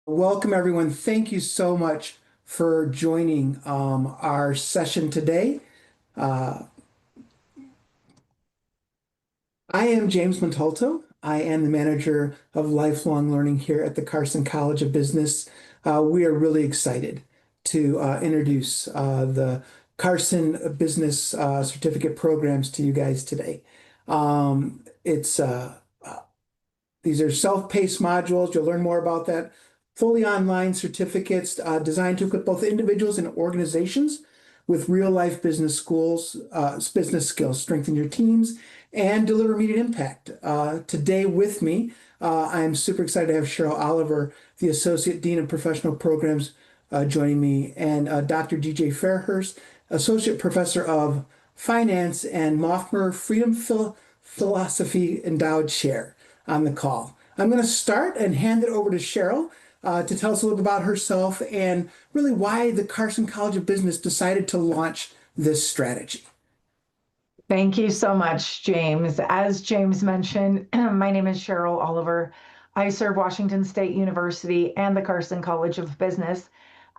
Welcome, everyone. Thank you so much for joining our session today. Uh, I am James Montalto. I am the manager of lifelong learning here at the Carson College of Business. We are really excited to introduce the Carson Business Certificate Programs to you guys today. It's These are self-paced modules. You'll learn more about that. Fully online certificates designed to equip both individuals and organizations with real-life business skills, strengthen your teams, and deliver immediate impact. Today with me, I'm super excited to have Cheryl Oliver, the Associate Dean of Professional Programs, joining me, and Dr. DJ Fairhurst, Associate Professor of Finance and Moffmer Philosophy Endowed Chair on the call. I'm going to start and hand it over to Cheryl to tell us a little bit about herself and really why the Carson College of Business decided to launch this strategy. Thank you so much, James. As James mentioned, my name is Cheryl Oliver. I serve Washington State University and the Carson College of Business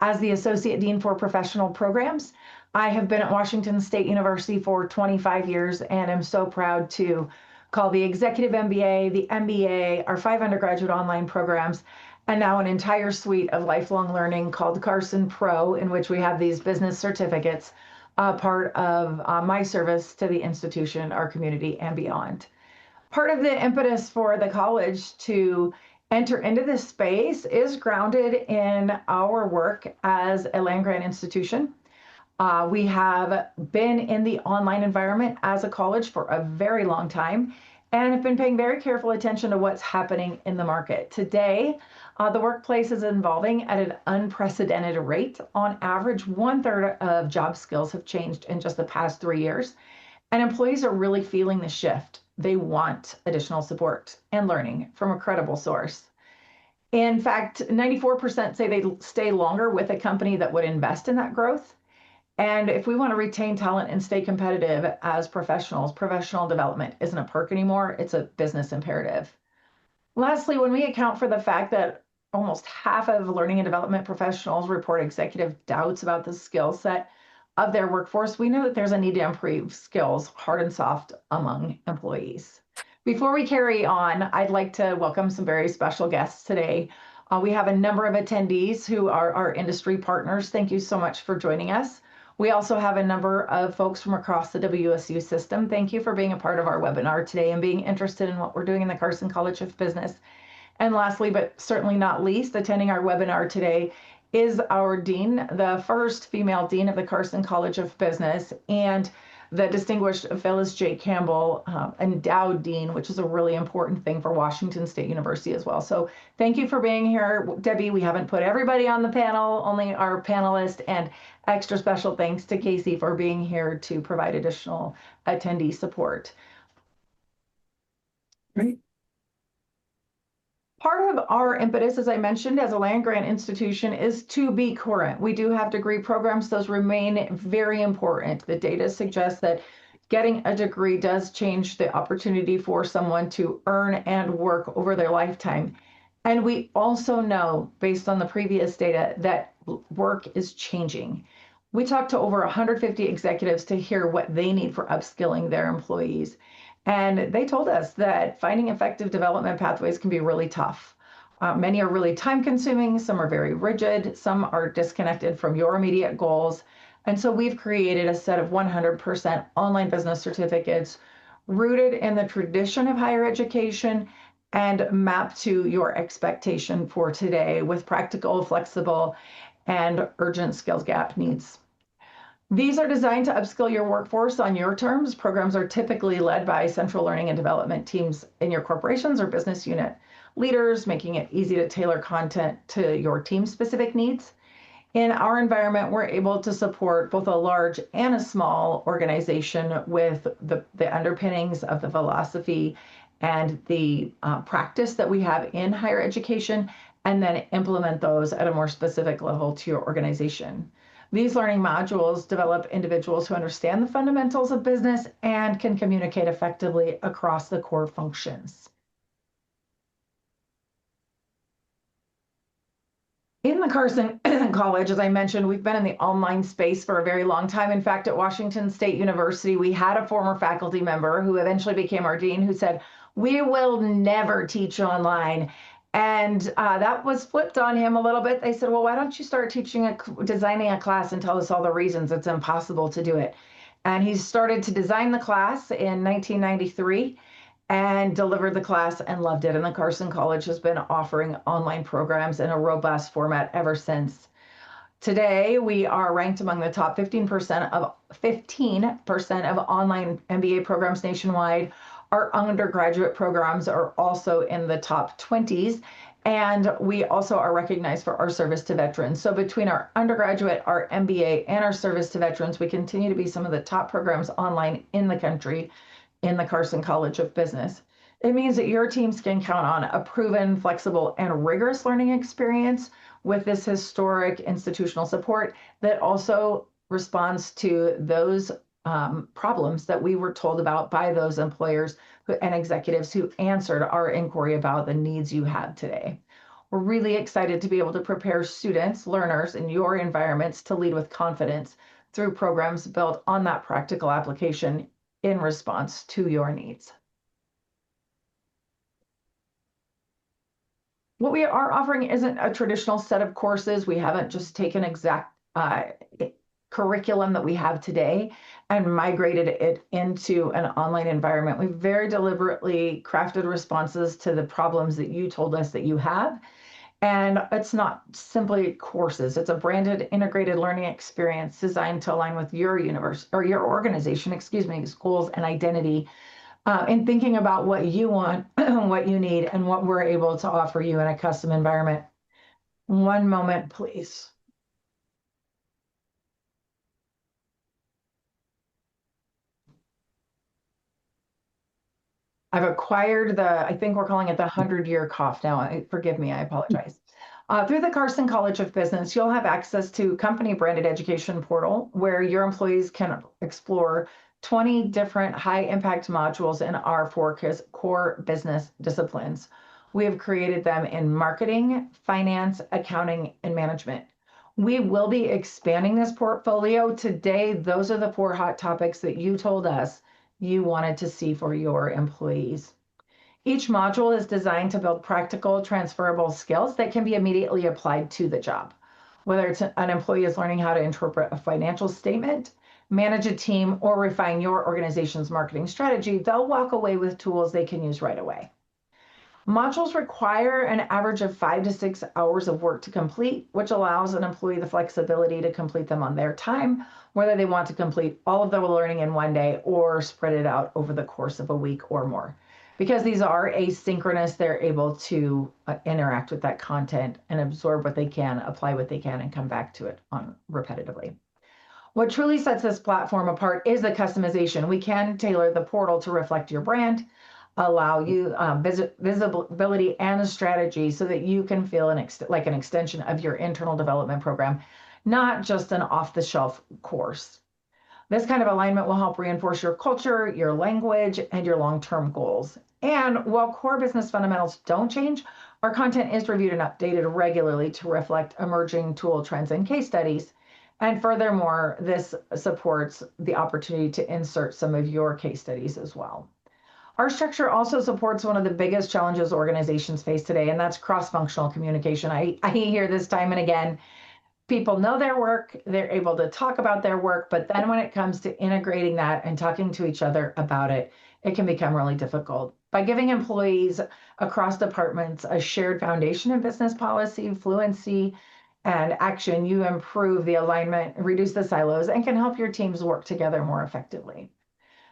as the Associate Dean for Professional Programs. I have been at Washington State University for 25 years and am so proud to call the Executive MBA, the MBA, our 5 undergraduate online programs, and now an entire suite of lifelong learning called Carson Pro, in which we have these business certificates, part of my service to the institution, our community, and beyond. Part of the impetus for the college to enter into this space is grounded in our work as a land-grant institution. We have been in the online environment as a college for a very long time and have been paying very careful attention to what's happening in the market. Today, the workplace is evolving at an unprecedented rate. On average, 1/3 of job skills have changed in just the past 3 years, and employees are really feeling the shift. They want additional support and learning from a credible source. In fact, 94% say they'd stay longer with a company that would invest in that growth. And if we want to retain talent and stay competitive as professionals, professional development isn't a perk anymore, it's a business imperative. Lastly, when we account for the fact that almost half of learning and development professionals report executive doubts about the skill set of their workforce, we know that there's a need to improve skills, hard and soft, among employees. Before we carry on, I'd like to welcome some very special guests today. We have a number of attendees who are our industry partners. Thank you so much for joining us. We also have a number of folks from across the WSU system. Thank you for being a part of our webinar today and being interested in what we're doing in the Carson College of Business. And lastly, but certainly not least, attending our webinar today is our dean, the first female dean of the Carson College of Business, and the distinguished Phyllis J. Campbell, endowed dean, which is a really important thing for Washington State University as well. So thank you for being here, Debbie. We haven't put everybody on the panel, only our panelists, and extra special thanks to Casey for being here to provide additional attendee support. Right. Part of our impetus, as I mentioned, as a land-grant institution is to be current. We do have degree programs. Those remain very important. The data suggests that getting a degree does change the opportunity for someone to earn and work over their lifetime. And we also know, based on the previous data, that work is changing. We talked to over 150 executives to hear what they need for upskilling their employees. And they told us that finding effective development pathways can be really tough. Many are really time consuming, some are very rigid, some are disconnected from your immediate goals. And so we've created a set of 100% online business certificates rooted in the tradition of higher education and mapped to your expectation for today with practical, flexible, and urgent skills gap needs. These are designed to upskill your workforce on your terms. Programs are typically led by central learning and development teams in your corporations or business unit leaders, making it easy to tailor content to your team-specific needs. In our environment, we're able to support both a large and a small organization with the underpinnings of the philosophy and the practice that we have in higher education, and then implement those at a more specific level to your organization. These learning modules develop individuals who understand the fundamentals of business and can communicate effectively across the core functions. In the Carson College, as I mentioned, we've been in the online space for a very long time. In fact, at Washington State University, we had a former faculty member who eventually became our dean who said, "We will never teach online." And that was flipped on him a little bit. They said, "Well, why don't you start designing a class and tell us all the reasons it's impossible to do it?" And he started to design the class in 1993 and delivered the class and loved it. And the Carson College has been offering online programs in a robust format ever since. Today, we are ranked among the top 15% of online MBA programs nationwide. Our undergraduate programs are also in the top 20s, and we also are recognized for our service to veterans. So between our undergraduate, our MBA, and our service to veterans, we continue to be some of the top programs online in the country in the Carson College of Business. It means that your teams can count on a proven, flexible, and rigorous learning experience with this historic institutional support that also responds to those problems that we were told about by those employers and executives who answered our inquiry about the needs you have today. We're really excited to be able to prepare students, learners in your environments to lead with confidence through programs built on that practical application in response to your needs. What we are offering isn't a traditional set of courses. We haven't just taken exact curriculum that we have today and migrated it into an online environment. We've very deliberately crafted responses to the problems that you told us that you have. And it's not simply courses. It's a branded integrated learning experience designed to align with your universe or your organization, goals and identity, in thinking about what you want, what you need, and what we're able to offer you in a custom environment. One moment, please. I've acquired I think we're calling it the 100-year cough now. Forgive me, I apologize. Through the Carson College of Business, you'll have access to company-branded education portal where your employees can explore 20 different high-impact modules in our four core business disciplines. We have created them in marketing, finance, accounting, and management. We will be expanding this portfolio. Today, those are the 4 hot topics that you told us you wanted to see for your employees. Each module is designed to build practical, transferable skills that can be immediately applied to the job. Whether it's an employee is learning how to interpret a financial statement, manage a team, or refine your organization's marketing strategy, they'll walk away with tools they can use right away. Modules require an average of 5 to 6 hours of work to complete, which allows an employee the flexibility to complete them on their time, whether they want to complete all of the learning in one day or spread it out over the course of a week or more. Because these are asynchronous, they're able to interact with that content and absorb what they can, apply what they can, and come back to it repetitively. What truly sets this platform apart is the customization. We can tailor the portal to reflect your brand, allow you visibility and a strategy so that you can feel like an extension of your internal development program, not just an off-the-shelf course. This kind of alignment will help reinforce your culture, your language, and your long-term goals. And while core business fundamentals don't change, our content is reviewed and updated regularly to reflect emerging tool trends and case studies. And furthermore, this supports the opportunity to insert some of your case studies as well. Our structure also supports one of the biggest challenges organizations face today, and that's cross-functional communication. I hear this time and again. People know their work, they're able to talk about their work, but then when it comes to integrating that and talking to each other about it, it can become really difficult. By giving employees across departments a shared foundation in business policy, fluency, and action, you improve the alignment, reduce the silos, and can help your teams work together more effectively.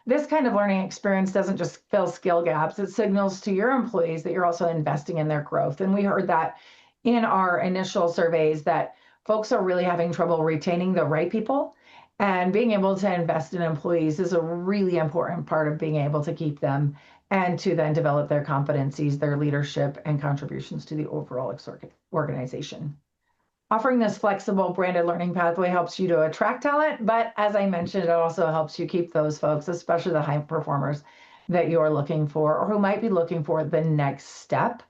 This kind of learning experience doesn't just fill skill gaps, it signals to your employees that you're also investing in their growth. And we heard that in our initial surveys that folks are really having trouble retaining the right people, and being able to invest in employees is a really important part of being able to keep them and to then develop their competencies, their leadership, and contributions to the overall organization. Offering this flexible branded learning pathway helps you to attract talent, but as I mentioned, it also helps you keep those folks, especially the high performers that you're looking for or who might be looking for the next step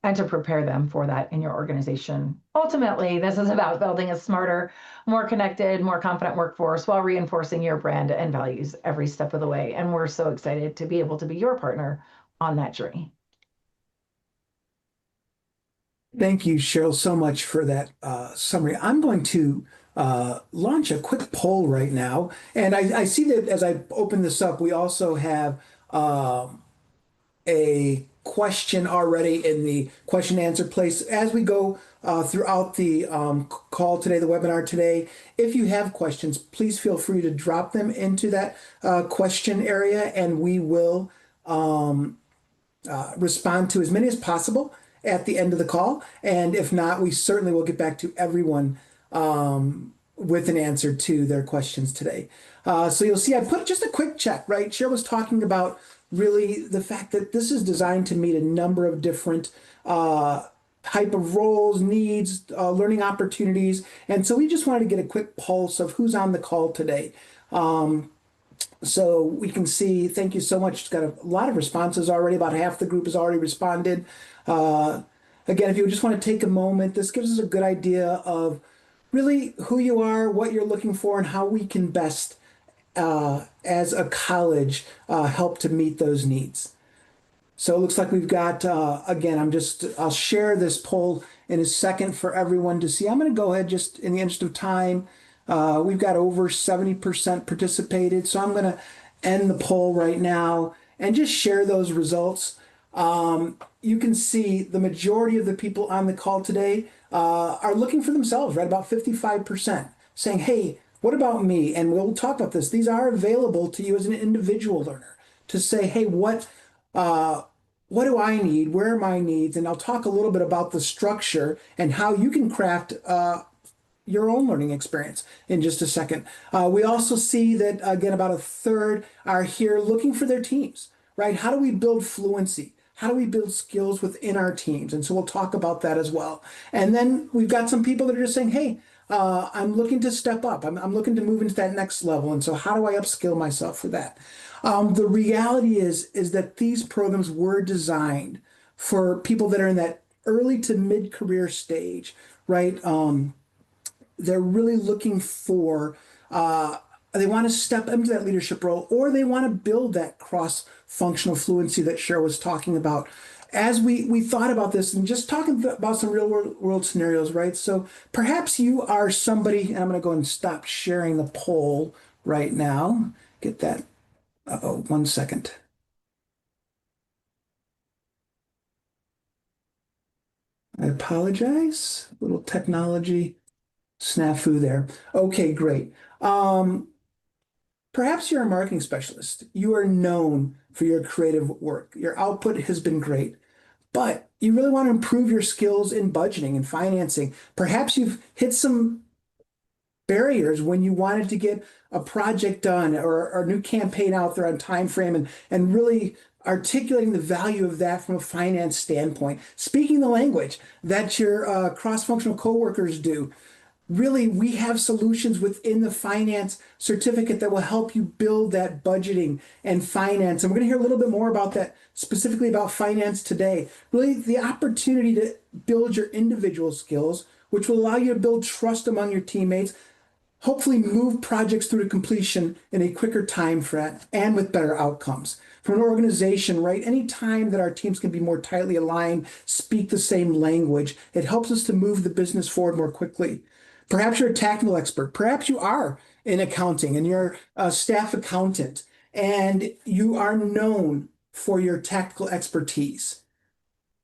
and to prepare them for that in your organization. Ultimately, this is about building a smarter, more connected, more confident workforce while reinforcing your brand and values every step of the way. And we're so excited to be able to be your partner on that journey. Thank you, Cheryl, so much for that summary. I'm going to launch a quick poll right now. And I see that as I open this up, we also have a question already in the question and answer place. As we go throughout the call today, the webinar today, if you have questions, please feel free to drop them into that question area, and we will respond to as many as possible at the end of the call. And if not, we certainly will get back to everyone with an answer to their questions today. So you'll see I put just a quick check, right? Cheryl was talking about really the fact that this is designed to meet a number of different type of roles, needs, learning opportunities. And so we just wanted to get a quick pulse of who's on the call today. So we can see, thank you so much. It's got a lot of responses already. About half the group has already responded. Again, if you just want to take a moment, this gives us a good idea of really who you are, what you're looking for, and how we can best, as a college, help to meet those needs. So it looks like we've got, again, I'll share this poll in a second for everyone to see. I'm going to go ahead just in the interest of time. We've got over 70% participated. So I'm going to end the poll right now and just share those results. You can see the majority of the people on the call today are looking for themselves, right? About 55% saying, hey, what about me? And we'll talk about this. These are available to you as an individual learner to say, hey, what do I need? Where are my needs? And I'll talk a little bit about the structure and how you can craft your own learning experience in just a second. We also see that, again, about a third are here looking for their teams, right? How do we build fluency? How do we build skills within our teams? And so we'll talk about that as well. And then we've got some people that are just saying, hey, I'm looking to step up. I'm looking to move into that next level. And so how do I upskill myself for that? The reality is that these programs were designed for people that are in that early to mid-career stage, right? They're really looking for, they want to step into that leadership role, or they want to build that cross-functional fluency that Cheryl was talking about. As we thought about this and just talking about some real world scenarios, right? So perhaps you are somebody, and I'm going to go and stop sharing the poll right now. Get that. Uh-oh, 1 second. I apologize. A little technology snafu there. Okay, great. Perhaps you're a marketing specialist. You are known for your creative work. Your output has been great, but you really want to improve your skills in budgeting and financing. Perhaps you've hit some barriers when you wanted to get a project done or a new campaign out there on time frame and really articulating the value of that from a finance standpoint. Speaking the language that your cross-functional coworkers do. Really, we have solutions within the finance certificate that will help you build that budgeting and finance. And we're going to hear a little bit more about that, specifically about finance today. Really, the opportunity to build your individual skills, which will allow you to build trust among your teammates, hopefully move projects through to completion in a quicker time frame and with better outcomes. From an organization, right, any time that our teams can be more tightly aligned, speak the same language, it helps us to move the business forward more quickly. Perhaps you're a technical expert. Perhaps you are in accounting and you're a staff accountant and you are known for your technical expertise,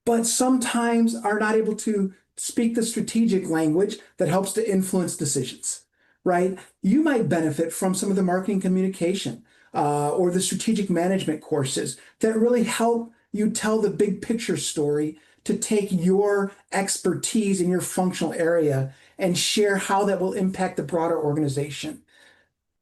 but sometimes are not able to speak the strategic language that helps to influence decisions, right? You might benefit from some of the marketing communication or the strategic management courses that really help you tell the big picture story to take your expertise in your functional area and share how that will impact the broader organization.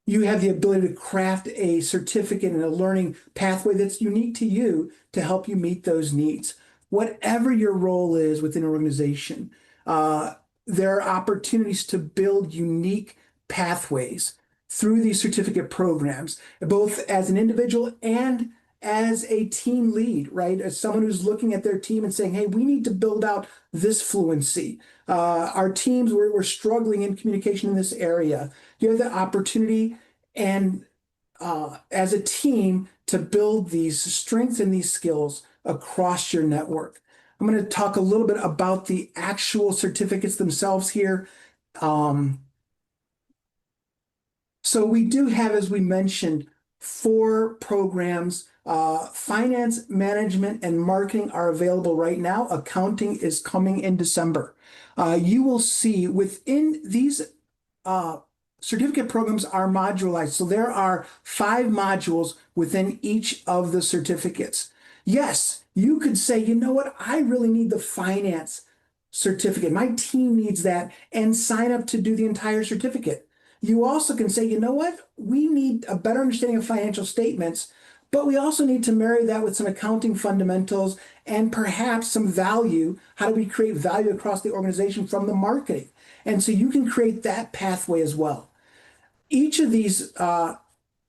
You have the ability to craft a certificate and a learning pathway that's unique to you to help you meet those needs. Whatever your role is within an organization, there are opportunities to build unique pathways through these certificate programs, both as an individual and as a team lead, right? As someone who's looking at their team and saying, hey, we need to build out this fluency. Our teams, we're struggling in communication in this area. You have the opportunity and as a team to build these strengths and these skills across your network. I'm going to talk a little bit about the actual certificates themselves here. Um, so we do have, as we mentioned, 4 programs. Finance, management, and marketing are available right now. Accounting is coming in December. You will see within these uh, certificate programs are modularized. So there are 5 modules within each of the certificates. Yes, you could say, you know what, I really need the finance certificate. My team needs that, and sign up to do the entire certificate. You also can say, you know what, we need a better understanding of financial statements, but we also need to marry that with some accounting fundamentals and perhaps some value. How do we create value across the organization from the marketing? And so you can create that pathway as well. Each of these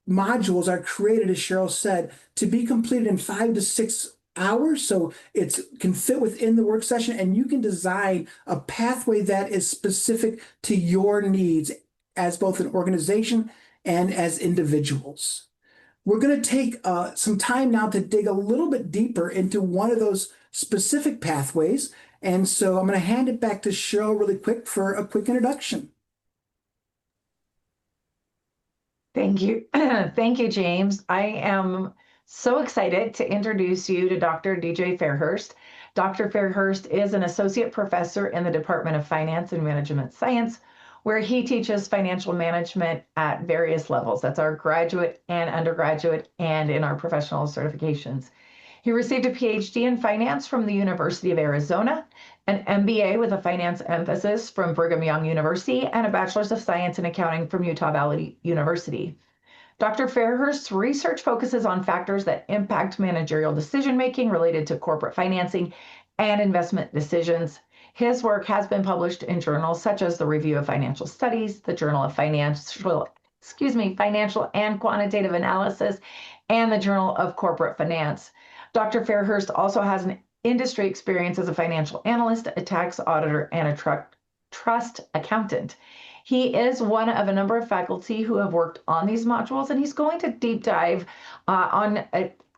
modules are created, as Cheryl said, to be completed in 5 to 6 hours. So it can fit within the work session, and you can design a pathway that is specific to your needs as both an organization and as individuals. We're going to take some time now to dig a little bit deeper into one of those specific pathways. And so I'm going to hand it back to Cheryl really quick for a quick introduction. Thank you. Thank you, James. I am so excited to introduce you to Dr. DJ Fairhurst. Dr. Fairhurst is an associate professor in the Department of Finance and Management Science, where he teaches financial management at various levels. That's our graduate and undergraduate and in our professional certifications. He received a PhD in finance from the University of Arizona, an MBA with a finance emphasis from Brigham Young University, and a Bachelor's of Science in Accounting from Utah Valley University. Dr. Fairhurst's research focuses on factors that impact managerial decision-making related to corporate financing and investment decisions. His work has been published in journals such as the Review of Financial Studies, the Journal of Financial and Quantitative Analysis, and the Journal of Corporate Finance. Dr. Fairhurst also has an industry experience as a financial analyst, a tax auditor, and a trust accountant. He is one of a number of faculty who have worked on these modules, and he's going to deep dive on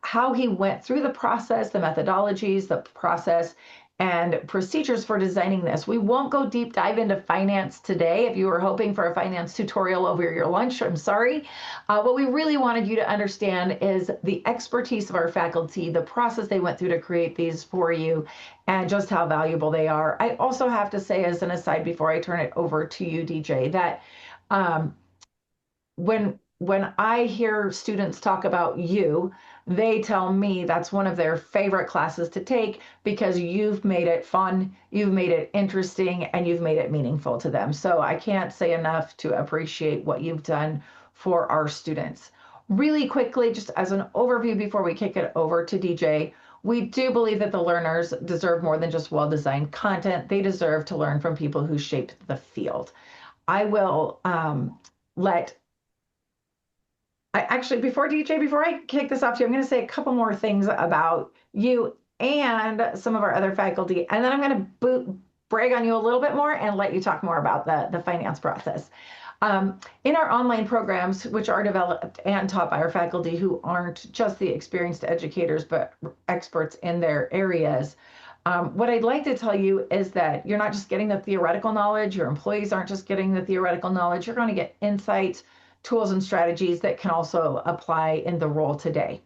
how he went through the process, the methodologies, the process, and procedures for designing this. We won't go deep dive into finance today. If you were hoping for a finance tutorial over your lunch, I'm sorry. What we really wanted you to understand is the expertise of our faculty, the process they went through to create these for you, and just how valuable they are. I also have to say, as an aside before I turn it over to you, DJ, that when I hear students talk about you, they tell me that's one of their favorite classes to take because you've made it fun, you've made it interesting, and you've made it meaningful to them. So I can't say enough to appreciate what you've done for our students. Really quickly, just as an overview before we kick it over to DJ, we do believe that the learners deserve more than just well-designed content. They deserve to learn from people who shaped the field. I will before I kick this off to you, I'm going to say a couple more things about you and some of our other faculty, and then I'm going to brag on you a little bit more and let you talk more about the finance process. In our online programs, which are developed and taught by our faculty who aren't just the experienced educators, but experts in their areas, what I'd like to tell you is that you're not just getting the theoretical knowledge, your employees aren't just getting the theoretical knowledge, you're going to get insights, tools, and strategies that can also apply in the role today.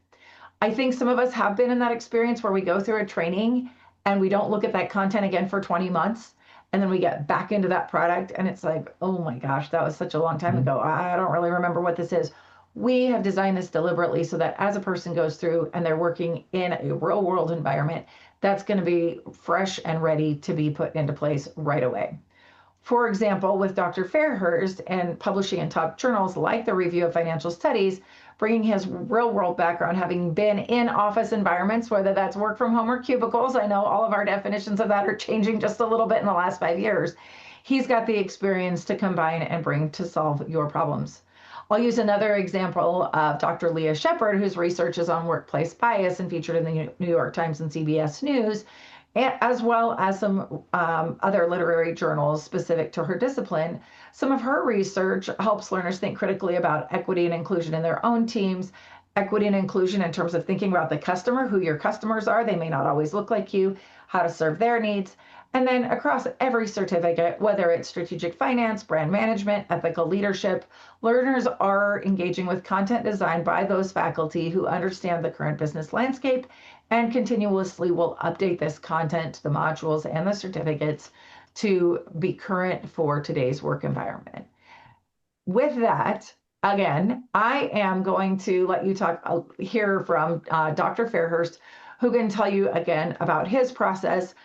I think some of us have been in that experience where we go through a training and we don't look at that content again for 20 months. And then we get back into that product and it's like, oh my gosh, that was such a long time ago. I don't really remember what this is. We have designed this deliberately so that as a person goes through and they're working in a real world environment, that's going to be fresh and ready to be put into place right away. For example, with Dr. Fairhurst and publishing in top journals like the Review of Financial Studies, bringing his real world background, having been in office environments, whether that's work from home or cubicles, I know all of our definitions of that are changing just a little bit in the last 5 years. He's got the experience to combine and bring to solve your problems. I'll use another example of Dr. Leah Shepard, whose research is on workplace bias and featured in the New York Times and CBS News, as well as some other literary journals specific to her discipline. Some of her research helps learners think critically about equity and inclusion in their own teams, equity and inclusion in terms of thinking about the customer, who your customers are. They may not always look like you, how to serve their needs. And then across every certificate, whether it's strategic finance, brand management, ethical leadership, learners are engaging with content designed by those faculty who understand the current business landscape and continuously will update this content, the modules, and the certificates to be current for today's work environment. With that, again, I am going to let you hear from Dr. Fairhurst, who can tell you again about his process.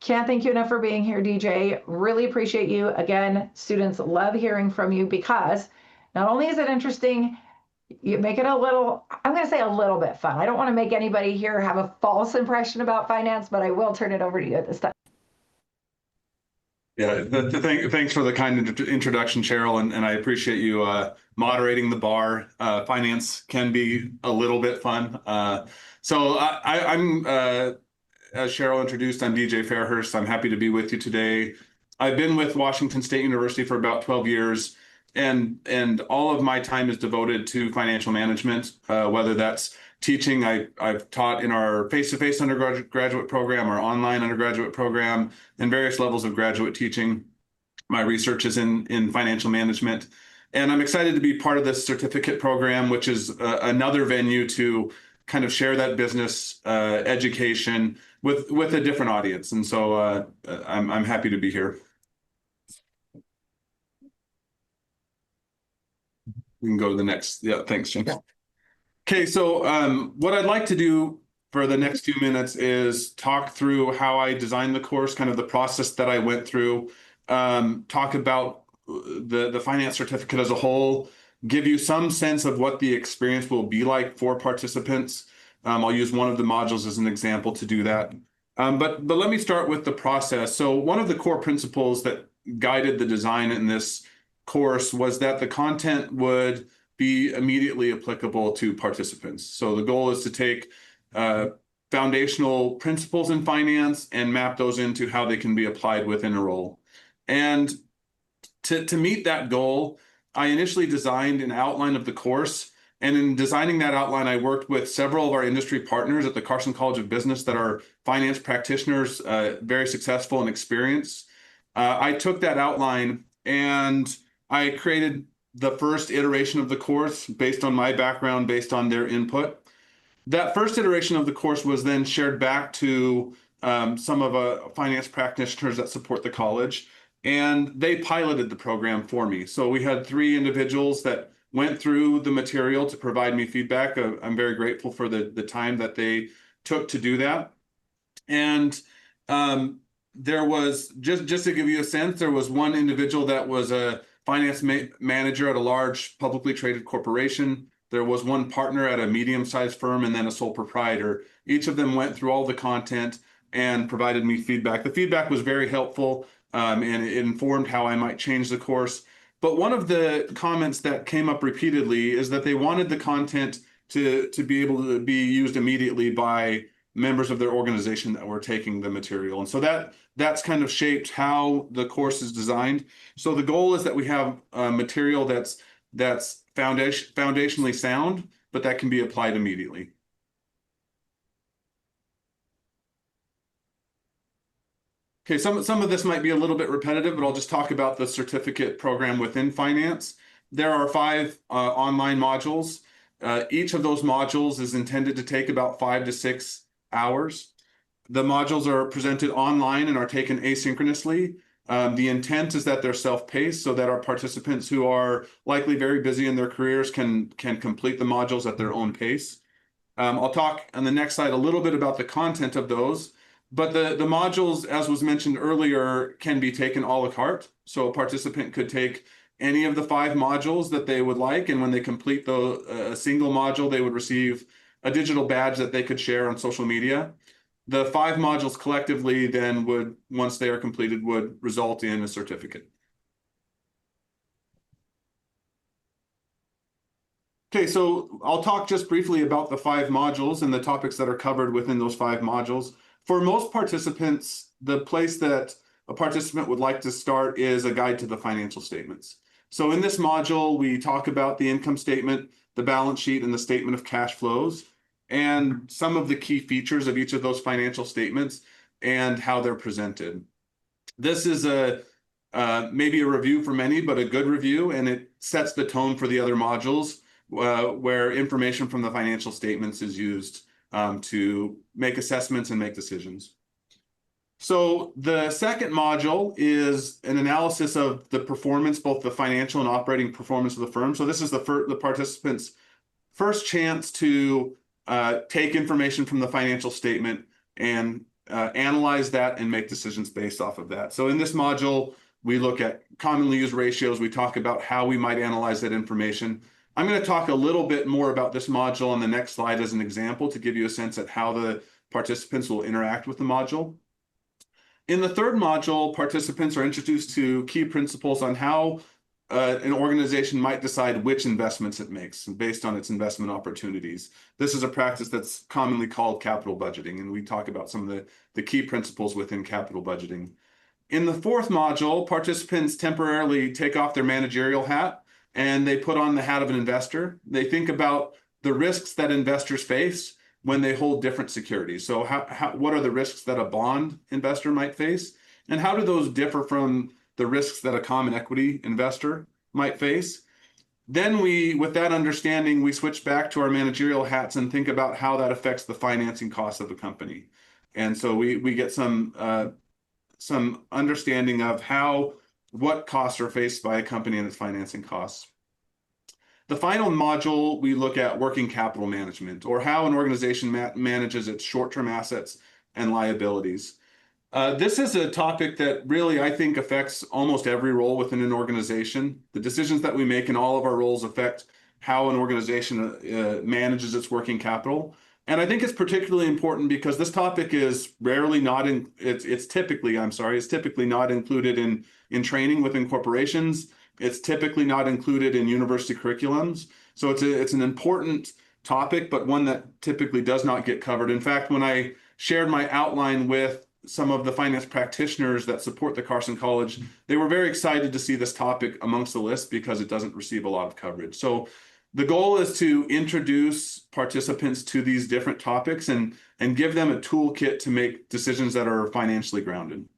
Can't thank you enough for being here, DJ. Really appreciate you. Again, students love hearing from you because not only is it interesting, you make it a little, I'm going to say a little bit fun. I don't want to make anybody here have a false impression about finance, but I will turn it over to you at this time. Yeah, thanks for the kind introduction, Cheryl, and I appreciate you moderating the bar. Finance can be a little bit fun. So I'm as Cheryl introduced, I'm DJ Fairhurst. I'm happy to be with you today. I've been with Washington State University for about 12 years, and all of my time is devoted to financial management, whether that's teaching. I've taught in our face-to-face undergraduate program, our online undergraduate program, and various levels of graduate teaching. My research is in financial management. And I'm excited to be part of this certificate program, which is another venue to kind of share that business education with a different audience. And so I'm happy to be here. We can go to the next. Yeah, thanks, James. Yeah. Okay, so what I'd like to do for the next few minutes is talk through how I designed the course, kind of the process that I went through, talk about the finance certificate as a whole, give you some sense of what the experience will be like for participants. I'll use one of the modules as an example to do that. But let me start with the process. So one of the core principles that guided the design in this course was that the content would be immediately applicable to participants. So the goal is to take foundational principles in finance and map those into how they can be applied within a role. And to meet that goal, I initially designed an outline of the course. And in designing that outline, I worked with several of our industry partners at the Carson College of Business that are finance practitioners, very successful and experienced. I took that outline and I created the first iteration of the course based on my background, based on their input. That first iteration of the course was then shared back to some of finance practitioners that support the college, and they piloted the program for me. So we had 3 individuals that went through the material to provide me feedback. I'm very grateful for the time that they took to do that. And there was, just to give you a sense, there was one individual that was a finance manager at a large publicly traded corporation. There was one partner at a medium-sized firm, and then a sole proprietor. Each of them went through all the content and provided me feedback. The feedback was very helpful, and it informed how I might change the course. But one of the comments that came up repeatedly is that they wanted the content to be able to be used immediately by members of their organization that were taking the material. And so that's kind of shaped how the course is designed. So the goal is that we have material that's foundationally sound, but that can be applied immediately. Okay, some of this might be a little bit repetitive, but I'll just talk about the certificate program within finance. There are 5 online modules. Each of those modules is intended to take about 5 to 6 hours. The modules are presented online and are taken asynchronously. The intent is that they're self-paced so that our participants who are likely very busy in their careers can complete the modules at their own pace. I'll talk on the next slide a little bit about the content of those, but the modules, as was mentioned earlier, can be taken a la carte. So a participant could take any of the 5 modules that they would like, and when they complete a single module, they would receive a digital badge that they could share on social media. The 5 modules collectively then would, once they are completed, would result in a certificate. Okay, so I'll talk just briefly about the 5 modules and the topics that are covered within those 5 modules. For most participants, the place that a participant would like to start is a guide to the financial statements. So in this module, we talk about the income statement, the balance sheet, and the statement of cash flows, and some of the key features of each of those financial statements and how they're presented. This is maybe a review for many, but a good review, and it sets the tone for the other modules where information from the financial statements is used to make assessments and make decisions. So the second module is an analysis of the performance, both the financial and operating performance of the firm. So this is the participants' first chance to take information from the financial statement and analyze that and make decisions based off of that. So in this module, we look at commonly used ratios. We talk about how we might analyze that information. I'm going to talk a little bit more about this module on the next slide as an example to give you a sense at how the participants will interact with the module. In the third module, participants are introduced to key principles on how an organization might decide which investments it makes based on its investment opportunities. This is a practice that's commonly called capital budgeting, and we talk about some of the key principles within capital budgeting. In the fourth module, participants temporarily take off their managerial hat and they put on the hat of an investor. They think about the risks that investors face when they hold different securities. So what are the risks that a bond investor might face? And how do those differ from the risks that a common equity investor might face? Then with that understanding, we switch back to our managerial hats and think about how that affects the financing costs of a company. And so we get some understanding of what costs are faced by a company and its financing costs. The final module, we look at working capital management, or how an organization manages its short-term assets and liabilities. This is a topic that really, I think, affects almost every role within an organization. The decisions that we make in all of our roles affect how an organization manages its working capital. And I think it's particularly important because this topic is it's typically not included in training within corporations. It's typically not included in university curriculums. So it's an important topic, but one that typically does not get covered. In fact, when I shared my outline with some of the finance practitioners that support the Carson College, they were very excited to see this topic amongst the list because it doesn't receive a lot of coverage. So the goal is to introduce participants to these different topics and give them a toolkit to make decisions that are financially grounded.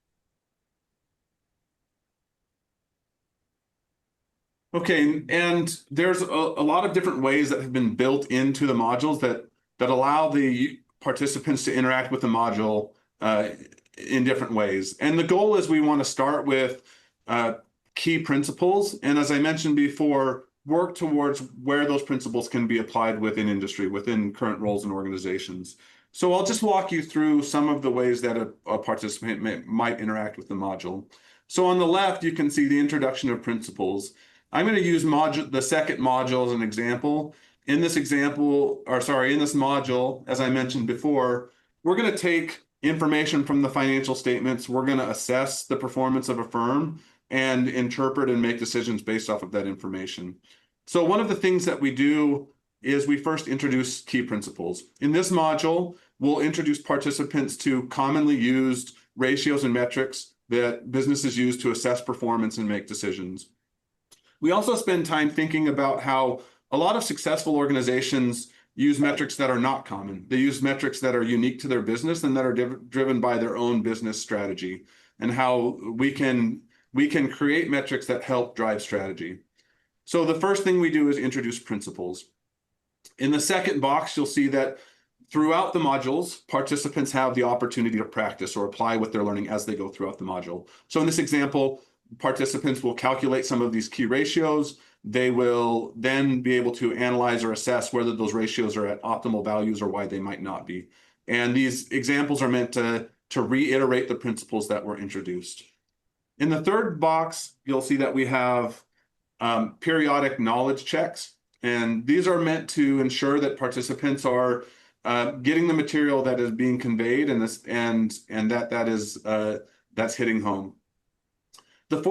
Okay, and there's a lot of different ways that have been built into the modules that allow the participants to interact with the module in different ways. And the goal is we want to start with key principles, and as I mentioned before, work towards where those principles can be applied within industry, within current roles and organizations. So I'll just walk you through some of the ways that a participant might interact with the module. So on the left, you can see the introduction of principles. I'm going to use the second module as an example. In this module, as I mentioned before, we're going to take information from the financial statements. We're going to assess the performance of a firm and interpret and make decisions based off of that information. So one of the things that we do is we first introduce key principles. In this module, we'll introduce participants to commonly used ratios and metrics that businesses use to assess performance and make decisions. We also spend time thinking about how a lot of successful organizations use metrics that are not common. They use metrics that are unique to their business and that are driven by their own business strategy, and how we can create metrics that help drive strategy. So the first thing we do is introduce principles. In the second box, you'll see that throughout the modules, participants have the opportunity to practice or apply what they're learning as they go throughout the module. So in this example, participants will calculate some of these key ratios. They will then be able to analyze or assess whether those ratios are at optimal values or why they might not be. And these examples are meant to reiterate the principles that were introduced. In the third box, you'll see that we have periodic knowledge checks, and these are meant to ensure that participants are getting the material that is being conveyed and that's hitting home. The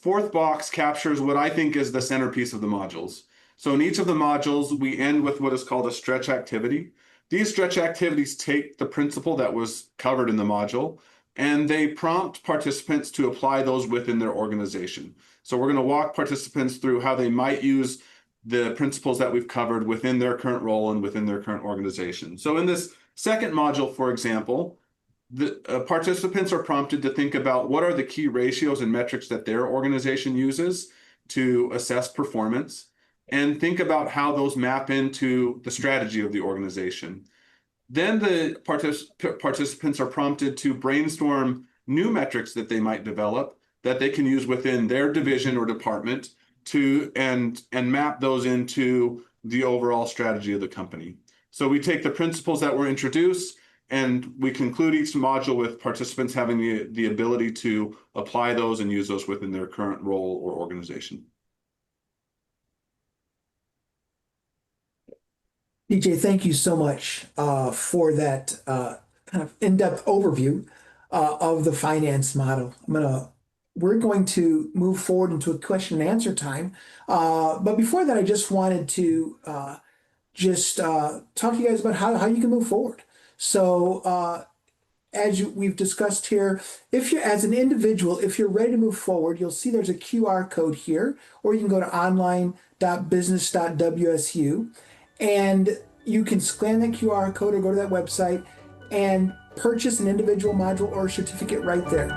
fourth box captures what I think is the centerpiece of the modules. So in each of the modules, we end with what is called a stretch activity. These stretch activities take the principle that was covered in the module, and they prompt participants to apply those within their organization. So we're going to walk participants through how they might use the principles that we've covered within their current role and within their current organization. So in this second module, for example, the participants are prompted to think about what are the key ratios and metrics that their organization uses to assess performance, and think about how those map into the strategy of the organization. Then the participants are prompted to brainstorm new metrics that they might develop that they can use within their division or department to and map those into the overall strategy of the company. So we take the principles that were introduced, and we conclude each module with participants having the ability to apply those and use those within their current role or organization. DJ, thank you so much for that kind of in-depth overview of the finance model. We're going to move forward into a question and answer time. But before that, I just wanted to talk to you guys about how you can move forward. So we've discussed here, if you're as an individual, if you're ready to move forward, you'll see there's a QR code here, or you can go to online.business.wsu, and you can scan that QR code or go to that website and purchase an individual module or certificate right there.